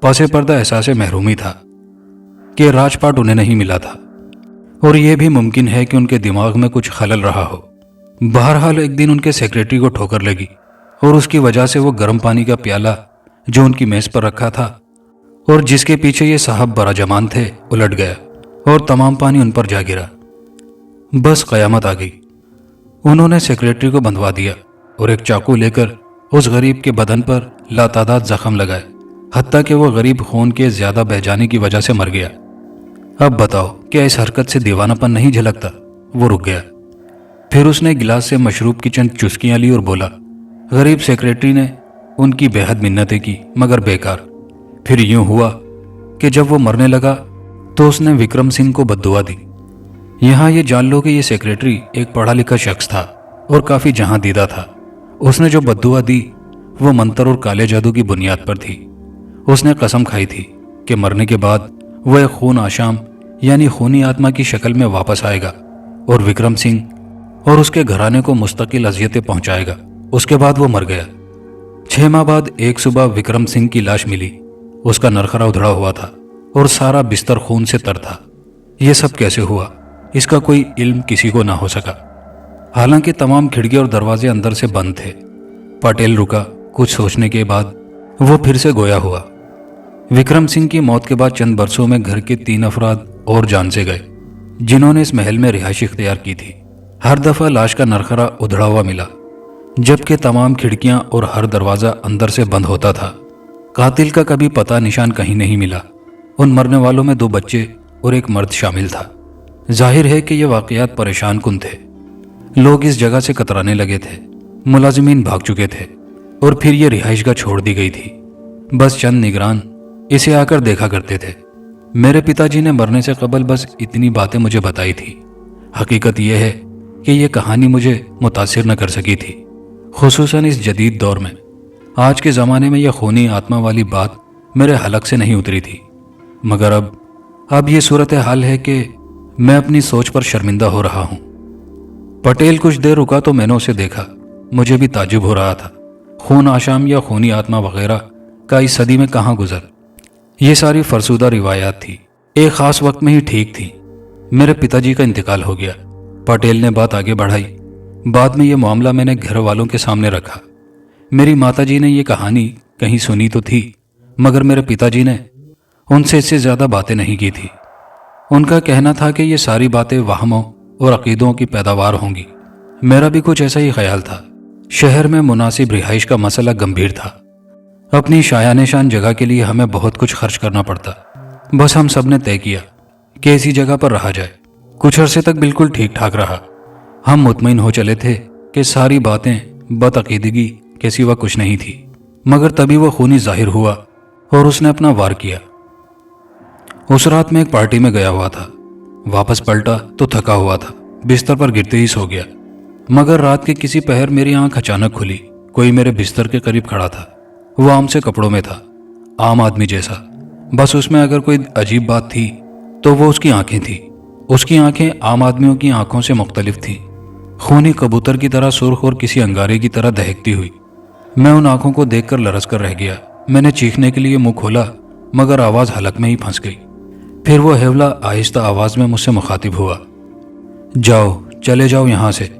पासे पर्दा एहसास महरूमी था कि राजपाट उन्हें नहीं मिला था, और यह भी मुमकिन है कि उनके दिमाग में कुछ खलल रहा हो। बहरहाल एक दिन उनके सेक्रेटरी को ठोकर लगी और उसकी वजह से वो गर्म पानी का प्याला जो उनकी मेज पर रखा था और जिसके पीछे ये साहब बराजमान थे उलट गया और तमाम पानी उन पर जा गिरा। बस कयामत आ गई। उन्होंने सेक्रेटरी को बंधवा दिया और एक चाकू लेकर उस गरीब के बदन पर लातादाद जख्म लगाए, हत्ता कि वो गरीब खून के ज्यादा बह जाने की वजह से मर गया। अब बताओ, क्या इस हरकत से दीवानापन नहीं झलकता? वो रुक गया। फिर उसने गिलास से मशरूब की चंद चुस्कियां ली और बोला। गरीब सेक्रेटरी ने उनकी बेहद मिन्नतें की, मगर बेकार। फिर यूं हुआ कि जब वो मरने लगा तो उसने विक्रम सिंह को बद्दुआ दी। यहाँ ये जान लो कि ये सेक्रेटरी एक पढ़ा लिखा शख्स था और काफ़ी जहां दीदा था। उसने जो बद्दुआ दी वो मंत्र और काले जादू की बुनियाद पर थी। उसने कसम खाई थी कि मरने के बाद वह एक खून आशाम यानी खूनी आत्मा की शक्ल में वापस आएगा और विक्रम सिंह और उसके घराने को मुस्तकिल अजियतें पहुंचाएगा। उसके बाद वो मर गया। 6 माह बाद एक सुबह विक्रम सिंह की लाश मिली। उसका नरखरा उधड़ा हुआ था और सारा बिस्तर खून से तर था। यह सब कैसे हुआ, इसका कोई इल्म किसी को ना हो सका। हालांकि तमाम खिड़की और दरवाजे अंदर से बंद थे। पटेल रुका। कुछ सोचने के बाद वो फिर से गोया हुआ। विक्रम सिंह की मौत के बाद चंद बरसों में घर के 3 अफराद और जान से गए। जिन्होंने इस महल में रिहाइश इख्तियार की थी। हर दफा लाश का नरखरा उधड़ा हुआ मिला, जबकि तमाम खिड़कियां और हर दरवाजा अंदर से बंद होता था। कातिल का कभी पता निशान कहीं नहीं मिला। उन मरने वालों में 2 बच्चे और एक मर्द शामिल था। जाहिर है कि ये वाकयात परेशान कुन थे। लोग इस जगह से कतराने लगे थे, मुलाजिमीन भाग चुके थे और फिर ये रिहाइशगाह छोड़ दी गई थी। बस चंद निगरान इसे आकर देखा करते थे। मेरे पिताजी ने मरने से कबल बस इतनी बातें मुझे बताई थी। हकीकत यह है कि यह कहानी मुझे मुतासिर न कर सकी थी, खुसूसन इस जदीद दौर में। आज के ज़माने में यह खूनी आत्मा वाली बात मेरे हलक से नहीं उतरी थी। मगर अब ये सूरत हाल है कि मैं अपनी सोच पर शर्मिंदा हो रहा हूँ। पटेल कुछ देर रुका तो मैंने उसे देखा। मुझे भी ताजुब हो रहा था। खून आशाम या खूनी आत्मा वगैरह का इस सदी में कहाँ गुजर। ये सारी फरसूदा रिवायात थी, एक ख़ास वक्त में ही ठीक थी। मेरे पिताजी का इंतकाल हो गया। पटेल ने बात आगे बढ़ाई। बाद में ये मामला मैंने घर वालों के सामने रखा। मेरी माताजी ने ये कहानी कहीं सुनी तो थी, मगर मेरे पिताजी ने उनसे इससे ज़्यादा बातें नहीं की थी। उनका कहना था कि ये सारी बातें वहमों और अकीदों की पैदावार होंगी। मेरा भी कुछ ऐसा ही ख्याल था। शहर में मुनासिब रिहाइश का मसला गंभीर था। अपनी शायान शान जगह के लिए हमें बहुत कुछ खर्च करना पड़ता। बस हम सब ने तय किया कि ऐसी जगह पर रहा जाए। कुछ अरसे तक बिल्कुल ठीक ठाक रहा। हम मुतमईन हो चले थे कि सारी बातें बदअकीदगी के सिवा कुछ नहीं थी। मगर तभी वो खूनी जाहिर हुआ और उसने अपना वार किया। उस रात में एक पार्टी में गया हुआ था। वापस पलटा तो थका हुआ था, बिस्तर पर गिरते ही सो गया। मगर रात के किसी पहर मेरी आंख अचानक खुली। कोई मेरे बिस्तर के करीब खड़ा था। वो आम से कपड़ों में था, आम आदमी जैसा। बस उसमें अगर कोई अजीब बात थी तो वो उसकी आंखें थी। उसकी आंखें आम आदमियों की आंखों से मुख्तलिफ थी, खूनी कबूतर की तरह सुर्ख और किसी अंगारे की तरह दहकती हुई। मैं उन आंखों को देखकर लरस कर रह गया। मैंने चीखने के लिए मुंह खोला, मगर आवाज़ हलक में ही फंस गई। फिर वो हेवला आहिस्ता आवाज़ में मुझसे मुखातिब हुआ, जाओ, चले जाओ यहाँ से।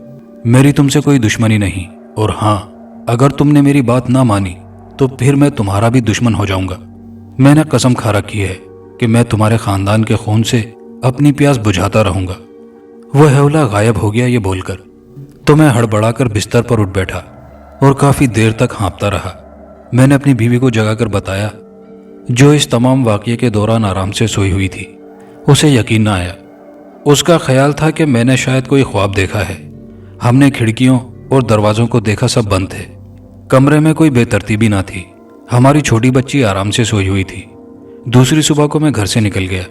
मेरी तुमसे कोई दुश्मनी नहीं, और हाँ, अगर तुमने मेरी बात ना मानी तो फिर मैं तुम्हारा भी दुश्मन हो जाऊंगा। मैंने कसम खा रखी है कि मैं तुम्हारे खानदान के खून से अपनी प्यास बुझाता रहूंगा। वो हेवला गायब हो गया ये बोलकर। तो मैं हड़बड़ाकर बिस्तर पर उठ बैठा और काफ़ी देर तक हाँफता रहा। मैंने अपनी बीवी को जगाकर बताया, जो इस तमाम वाक़ये के दौरान आराम से सोई हुई थी। उसे यकीन न आया। उसका ख्याल था कि मैंने शायद कोई ख्वाब देखा है। हमने खिड़कियों और दरवाज़ों को देखा, सब बंद थे। कमरे में कोई बेतरतीबी ना थी। हमारी छोटी बच्ची आराम से सोई हुई थी। दूसरी सुबह को मैं घर से निकल गया।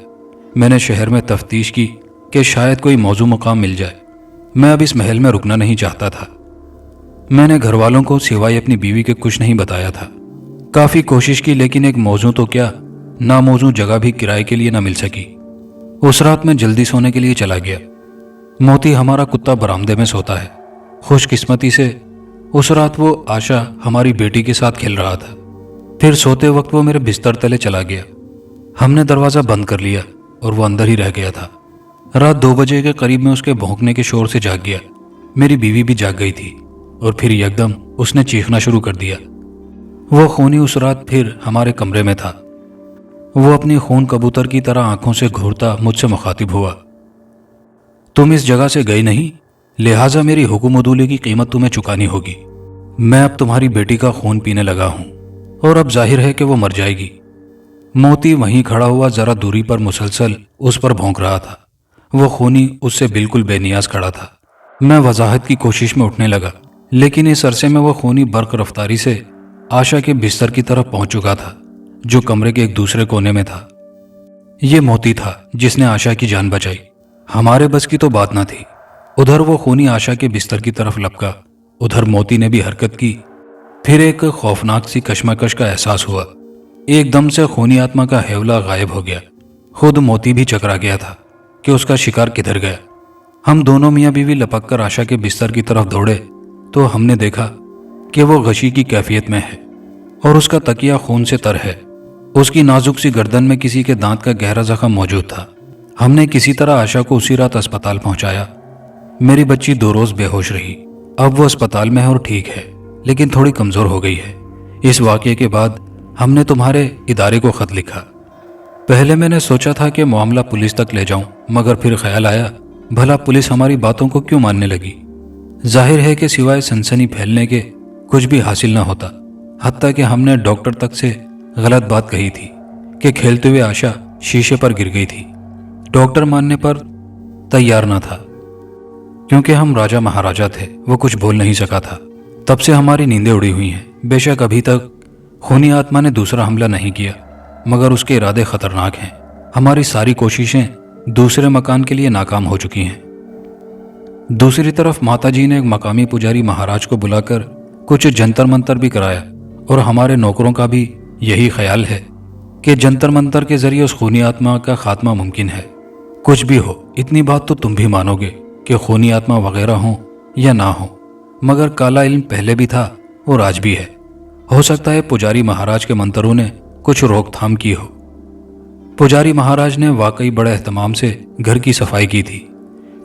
मैंने शहर में तफ्तीश की कि शायद कोई मौजू मुकाम मिल जाए। मैं अब इस महल में रुकना नहीं चाहता था। मैंने घर वालों को सिवाय अपनी बीवी के कुछ नहीं बताया था। काफ़ी कोशिश की, लेकिन एक मौजू तो क्या, नामौजू जगह भी किराए के लिए न मिल सकी। उस रात मैं जल्दी सोने के लिए चला गया। मोती हमारा कुत्ता बरामदे में सोता है। खुशकिस्मती से उस रात वो आशा हमारी बेटी के साथ खेल रहा था। फिर सोते वक्त वो मेरे बिस्तर तले चला गया। हमने दरवाज़ा बंद कर लिया और वो अंदर ही रह गया था। रात 2 बजे के करीब में उसके भौंकने के शोर से जाग गया। मेरी बीवी भी जाग गई थी और फिर यकदम उसने चीखना शुरू कर दिया। वो खूनी उस रात फिर हमारे कमरे में था। वो अपनी खून कबूतर की तरह आंखों से घूरता मुझसे मुखातिब हुआ, तुम इस जगह से गई नहीं, लिहाजा मेरी हुक्म अदूली की कीमत तुम्हें चुकानी होगी। मैं अब तुम्हारी बेटी का खून पीने लगा हूं और अब जाहिर है कि वो मर जाएगी। मोती वहीं खड़ा हुआ जरा दूरी पर मुसलसल उस पर भौंक रहा था। वो खूनी उससे बिल्कुल बेनियाज खड़ा था। मैं वजाहत की कोशिश में उठने लगा, लेकिन इस अरसे में वो खूनी बर्क रफ्तारी से आशा के बिस्तर की तरफ पहुंच चुका था, जो कमरे के एक दूसरे कोने में था। ये मोती था जिसने आशा की जान बचाई। हमारे बस की तो बात ना थी। उधर वो खूनी आशा के बिस्तर की तरफ लपका, उधर मोती ने भी हरकत की। फिर एक खौफनाक सी कशमकश का एहसास हुआ। एकदम से खूनी आत्मा का हेवला गायब हो गया। खुद मोती भी चकरा गया था कि उसका शिकार किधर गया। हम दोनों मियाँ बीवी लपक कर आशा के बिस्तर की तरफ दौड़े तो हमने देखा कि वो गशी की कैफियत में है और उसका तकिया खून से तर है। उसकी नाजुक सी गर्दन में किसी के दांत का गहरा जख्म मौजूद था। हमने किसी तरह आशा को उसी रात अस्पताल पहुंचाया। मेरी बच्ची 2 रोज बेहोश रही। अब वो अस्पताल में है और ठीक है, लेकिन थोड़ी कमजोर हो गई है। इस वाकये के बाद हमने तुम्हारे इदारे को खत लिखा। पहले मैंने सोचा था कि मामला पुलिस तक ले जाऊं, मगर फिर ख्याल आया भला पुलिस हमारी बातों को क्यों मानने लगी। जाहिर है कि सिवाय सनसनी फैलने के कुछ भी हासिल न होता। हत्ता कि हमने डॉक्टर तक से गलत बात कही थी कि खेलते हुए आशा शीशे पर गिर गई थी। डॉक्टर मानने पर तैयार न था, क्योंकि हम राजा महाराजा थे, वो कुछ बोल नहीं सका था। तब से हमारी नींदें उड़ी हुई हैं। बेशक अभी तक खूनी आत्मा ने दूसरा हमला नहीं किया, मगर उसके इरादे खतरनाक हैं। हमारी सारी कोशिशें दूसरे मकान के लिए नाकाम हो चुकी हैं। दूसरी तरफ माताजी ने एक मकामी पुजारी महाराज को बुलाकर कुछ जंतर मंतर भी कराया, और हमारे नौकरों का भी यही ख्याल है कि जंतर मंतर के जरिए उस खूनी आत्मा का खात्मा मुमकिन है। कुछ भी हो, इतनी बात तो तुम भी मानोगे कि खूनी आत्मा वगैरह हो या ना हो, मगर काला इल्म पहले भी था और आज भी है। हो सकता है पुजारी महाराज के मंत्रों ने कुछ रोकथाम की हो। पुजारी महाराज ने वाकई बड़े एहतमाम से घर की सफाई की थी।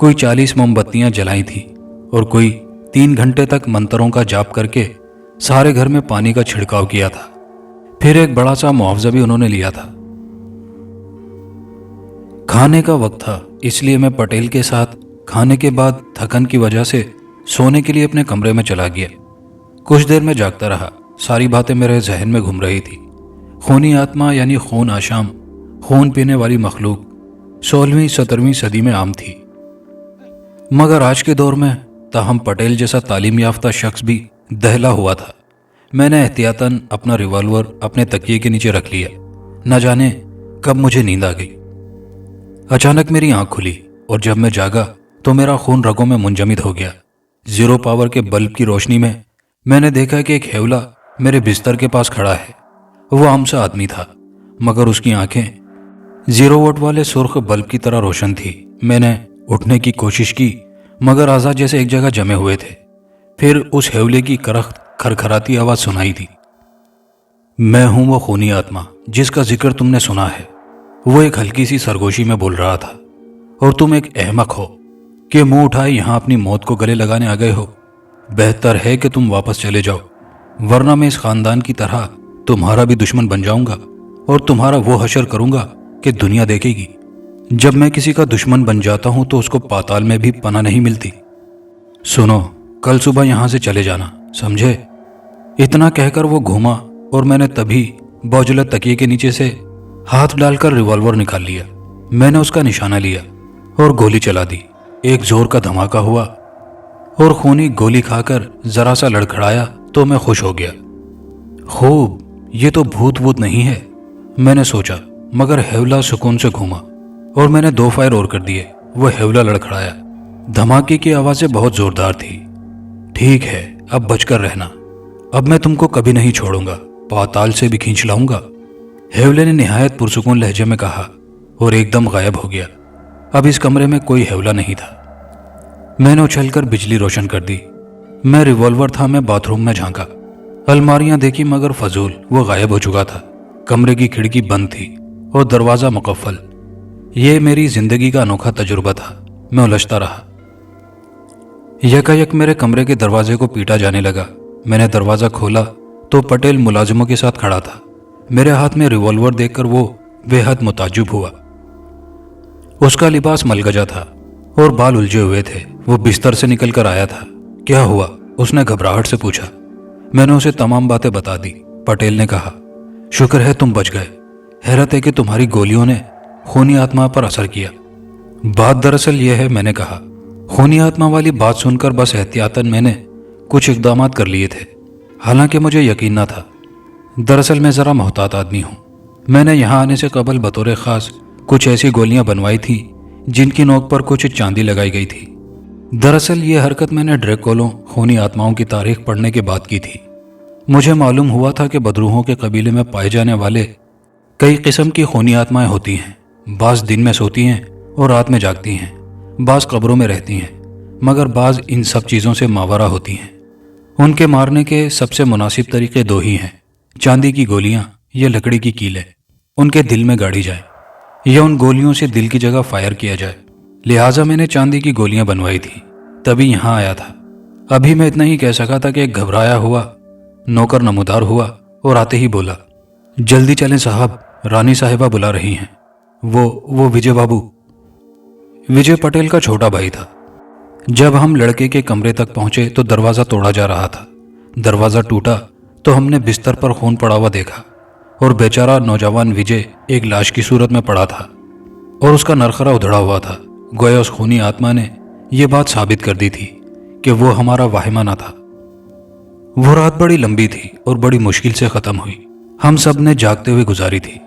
कोई 40 मोमबत्तियां जलाई थी और कोई 3 घंटे तक मंत्रों का जाप करके सारे घर में पानी का छिड़काव किया था। फिर एक बड़ा सा मुआवजा भी उन्होंने लिया था। खाने का वक्त था, इसलिए मैं पटेल के साथ खाने के बाद थकन की वजह से सोने के लिए अपने कमरे में चला गया। कुछ देर में जागता रहा। सारी बातें मेरे जहन में घूम रही थी। खूनी आत्मा यानी खून आशाम, खून पीने वाली मखलूक 16वीं 17वीं सदी में आम थी, मगर आज के दौर में ताहम पटेल जैसा तालीम याफ्ता शख्स भी दहला हुआ था। मैंने एहतियातन अपना रिवॉल्वर अपने तकिए के नीचे रख लिया। न जाने कब मुझे नींद आ गई। अचानक मेरी आंख खुली और जब मैं जागा तो मेरा खून रगों में मुंजमद हो गया। 0 पावर के बल्ब की रोशनी में मैंने देखा कि एक हेवला मेरे बिस्तर के पास खड़ा है। वो आम सा आदमी था, मगर उसकी आंखें 0 वोल्ट वाले सुर्ख बल्ब की तरह रोशन थी। मैंने उठने की कोशिश की, मगर आज़ाद जैसे एक जगह जमे हुए थे। फिर उस हेवले की करख्त खरखराती आवाज सुनाई दी। मैं हूं वो खूनी आत्मा जिसका जिक्र तुमने सुना है। वो एक हल्की सी सरगोशी में बोल रहा था। और तुम एक अहमक हो कि मुंह उठाए यहां अपनी मौत को गले लगाने आ गए हो। बेहतर है कि तुम वापस चले जाओ, वरना मैं इस खानदान की तरह तुम्हारा भी दुश्मन बन जाऊंगा और तुम्हारा वो हशर करूंगा कि दुनिया देखेगी। जब मैं किसी का दुश्मन बन जाता हूं तो उसको पाताल में भी पनाह नहीं मिलती। सुनो, कल सुबह यहां से चले जाना, समझे? इतना कहकर वो घूमा और मैंने तभी बौजलत तकिए के नीचे से हाथ डालकर रिवॉल्वर निकाल लिया। मैंने उसका निशाना लिया और गोली चला दी। एक जोर का धमाका हुआ और खूनी गोली खाकर जरा सा लड़खड़ाया तो मैं खुश हो गया। खूब, ये तो भूत वूत नहीं है, मैंने सोचा, मगर हेवला सुकून से घूमा और मैंने 2 फायर और कर दिए। वो हेवला लड़खड़ाया। धमाके की आवाजें बहुत जोरदार थी। ठीक है, अब बचकर रहना, अब मैं तुमको कभी नहीं छोड़ूंगा, पाताल से भी खींच लाऊंगा, हेवले ने निहायत पुरसुकून लहजे में कहा और एकदम गायब हो गया। अब इस कमरे में कोई हेवला नहीं था। मैंने उछलकर बिजली रोशन कर दी। मैं रिवॉल्वर था, मैं बाथरूम में झांका, अलमारियां देखी, मगर फजूल, वो गायब हो चुका था। कमरे की खिड़की बंद थी और दरवाजा मुकफ्फल। ये मेरी जिंदगी का अनोखा तजुर्बा था। मैं उलझता रहा। यकायक मेरे कमरे के दरवाजे को पीटा जाने लगा। मैंने दरवाजा खोला तो पटेल मुलाजिमों के साथ खड़ा था। मेरे हाथ में रिवॉल्वर देखकर वो बेहद मुताज्जुब हुआ। उसका लिबास मलगजा था और बाल उलझे हुए थे। वो बिस्तर से निकलकर आया था। क्या हुआ? उसने घबराहट से पूछा। मैंने उसे तमाम बातें बता दी। पटेल ने कहा, शुक्र है तुम बच गए। हैरत है कि तुम्हारी गोलियों ने खूनी आत्मा पर असर किया। बात दरअसल यह है, मैंने कहा। खूनी आत्मा वाली बात सुनकर बस एहतियातन मैंने कुछ इकदाम कर लिए थे, हालांकि मुझे यकीन न था। दरअसल मैं ज़रा मोहतात आदमी हूँ। मैंने यहाँ आने से कबल बतौर ख़ास कुछ ऐसी गोलियाँ बनवाई थी जिनकी नोक पर कुछ चांदी लगाई गई थी। दरअसल ये हरकत मैंने ड्रैकुला खूनी आत्माओं की तारीख पढ़ने के बाद की थी। मुझे मालूम हुआ था कि बदरूहों के कबीले में पाए जाने वाले कई किस्म की खूनी आत्माएं होती हैं। बाज़ दिन में सोती हैं और रात में जागती हैं, बाज़ कब्रों में रहती हैं, मगर बाज़ इन सब चीज़ों से मावरा होती हैं। उनके मारने के सबसे मुनासिब तरीके 2 ही हैं, चांदी की गोलियां या लकड़ी की कीलें उनके दिल में गाड़ी जाए या उन गोलियों से दिल की जगह फायर किया जाए। लिहाजा मैंने चांदी की गोलियां बनवाई थी, तभी यहाँ आया था। अभी मैं इतना ही कह सका था कि एक घबराया हुआ नौकर नमूदार हुआ और आते ही बोला, जल्दी चलें साहब, رانی صاحبہ بلا رہی ہیں۔ وہ وجے بابو، وجے پٹیل کا چھوٹا بھائی تھا۔ جب ہم لڑکے کے کمرے تک پہنچے تو دروازہ توڑا جا رہا تھا۔ دروازہ ٹوٹا تو ہم نے بستر پر خون پڑا ہوا دیکھا اور بیچارہ نوجوان وجے ایک لاش کی صورت میں پڑا تھا اور اس کا نرخرا ادھڑا ہوا تھا۔ گویا اس خونی آتما نے یہ بات ثابت کر دی تھی کہ وہ ہمارا واہمہ نہ تھا۔ وہ رات بڑی لمبی تھی اور بڑی مشکل سے ختم ہوئی۔ ہم سب نے جاگتے ہوئے گزاری تھی۔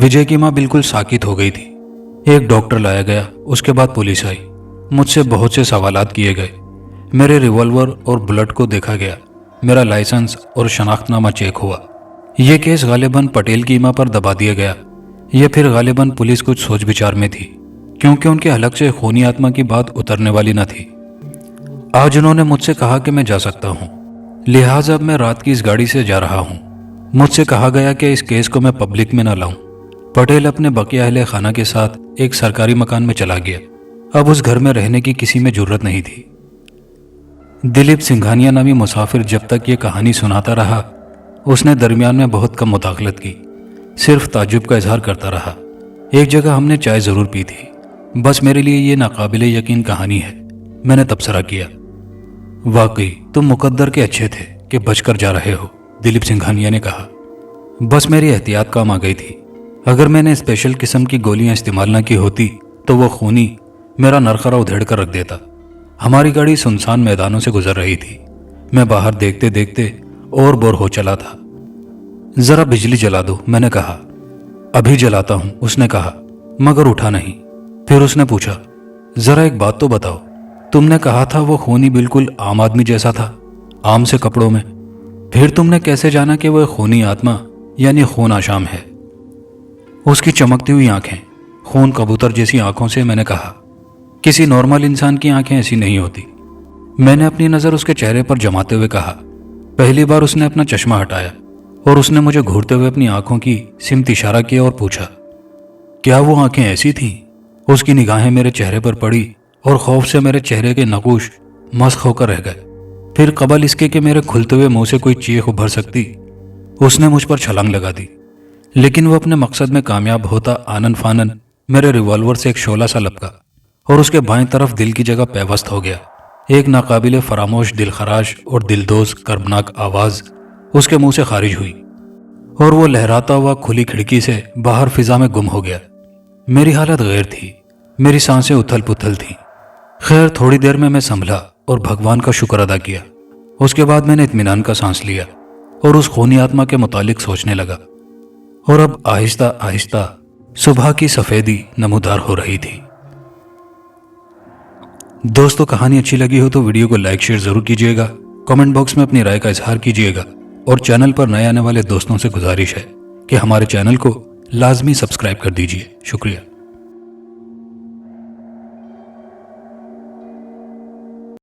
وجے کی ماں بالکل ساکت ہو گئی تھی۔ ایک ڈاکٹر لایا گیا، اس کے بعد پولیس آئی۔ مجھ سے بہت سے سوالات کیے گئے۔ میرے ریوالور اور بلٹ کو دیکھا گیا۔ میرا لائسنس اور شناخت نامہ چیک ہوا۔ یہ کیس غالباً پٹیل کی ماں پر دبا دیا گیا، یا پھر غالباً پولیس کچھ سوچ بچار میں تھی، کیونکہ ان کے حلق سے خونی آتما کی بات اترنے والی نہ تھی۔ آج انہوں نے مجھ سے کہا کہ میں جا سکتا ہوں، لہٰذا اب میں رات کی اس گاڑی سے جا رہا ہوں۔ مجھ سے کہا گیا کہ اس کیس کو میں پبلک میں نہ لاؤں۔ پٹیل اپنے بقیہ اہل خانہ کے ساتھ ایک سرکاری مکان میں چلا گیا۔ اب اس گھر میں رہنے کی کسی میں جرت نہیں تھی۔ دلیپ سنگھانیہ نامی مسافر جب تک یہ کہانی سناتا رہا، اس نے درمیان میں بہت کم مداخلت کی، صرف تعجب کا اظہار کرتا رہا۔ ایک جگہ ہم نے چائے ضرور پی تھی۔ بس میرے لیے یہ ناقابل یقین کہانی ہے۔ میں نے تبصرہ کیا، واقعی تم مقدر کے اچھے تھے کہ بچ کر جا رہے ہو، دلیپ سنگھانیہ نے کہا۔ بس میری احتیاط کام آ گئی تھی۔ اگر میں نے اسپیشل قسم کی گولیاں استعمال نہ کی ہوتی تو وہ خونی میرا نرخرا ادھیڑ کر رکھ دیتا۔ ہماری گاڑی سنسان میدانوں سے گزر رہی تھی۔ میں باہر دیکھتے دیکھتے اور بور ہو چلا تھا۔ ذرا بجلی جلا دو، میں نے کہا۔ ابھی جلاتا ہوں، اس نے کہا، مگر اٹھا نہیں۔ پھر اس نے پوچھا، ذرا ایک بات تو بتاؤ، تم نے کہا تھا وہ خونی بالکل عام آدمی جیسا تھا، عام سے کپڑوں میں، پھر تم نے کیسے جانا کہ وہ خونی آتما یعنی خون آشام ہے؟ اس کی چمکتی ہوئی آنکھیں، خون کبوتر جیسی آنکھوں سے میں نے کہا، کسی نارمل انسان کی آنکھیں ایسی نہیں ہوتی۔ میں نے اپنی نظر اس کے چہرے پر جماتے ہوئے کہا۔ پہلی بار اس نے اپنا چشمہ ہٹایا اور اس نے مجھے گھورتے ہوئے اپنی آنکھوں کی سمت اشارہ کیا اور پوچھا، کیا وہ آنکھیں ایسی تھیں؟ اس کی نگاہیں میرے چہرے پر پڑی اور خوف سے میرے چہرے کے نقوش مسخ ہو کر رہ گئے۔ پھر قبل اس کے کہ میرے کھلتے ہوئے منہ سے کوئی چیخ ابھر سکتی، اس نے مجھ پر چھلانگ لگا دی۔ لیکن وہ اپنے مقصد میں کامیاب ہوتا آنن فانن میرے ریوالور سے ایک شعلہ سا لپکا اور اس کے بائیں طرف دل کی جگہ پیوست ہو گیا۔ ایک ناقابل فراموش دل خراش اور دلدوز کربناک آواز اس کے منہ سے خارج ہوئی اور وہ لہراتا ہوا کھلی کھڑکی سے باہر فضا میں گم ہو گیا۔ میری حالت غیر تھی، میری سانسیں اتھل پتھل تھیں۔ خیر تھوڑی دیر میں سنبھلا اور بھگوان کا شکر ادا کیا۔ اس کے بعد میں نے اطمینان کا سانس لیا اور اس خونی آتما کے متعلق سوچنے لگا، اور اب آہستہ آہستہ صبح کی سفیدی نمودار ہو رہی تھی۔ دوستو، کہانی اچھی لگی ہو تو ویڈیو کو لائک شیئر ضرور کیجیے گا، کمنٹ باکس میں اپنی رائے کا اظہار کیجیے گا، اور چینل پر نئے آنے والے دوستوں سے گزارش ہے کہ ہمارے چینل کو لازمی سبسکرائب کر دیجیے۔ شکریہ۔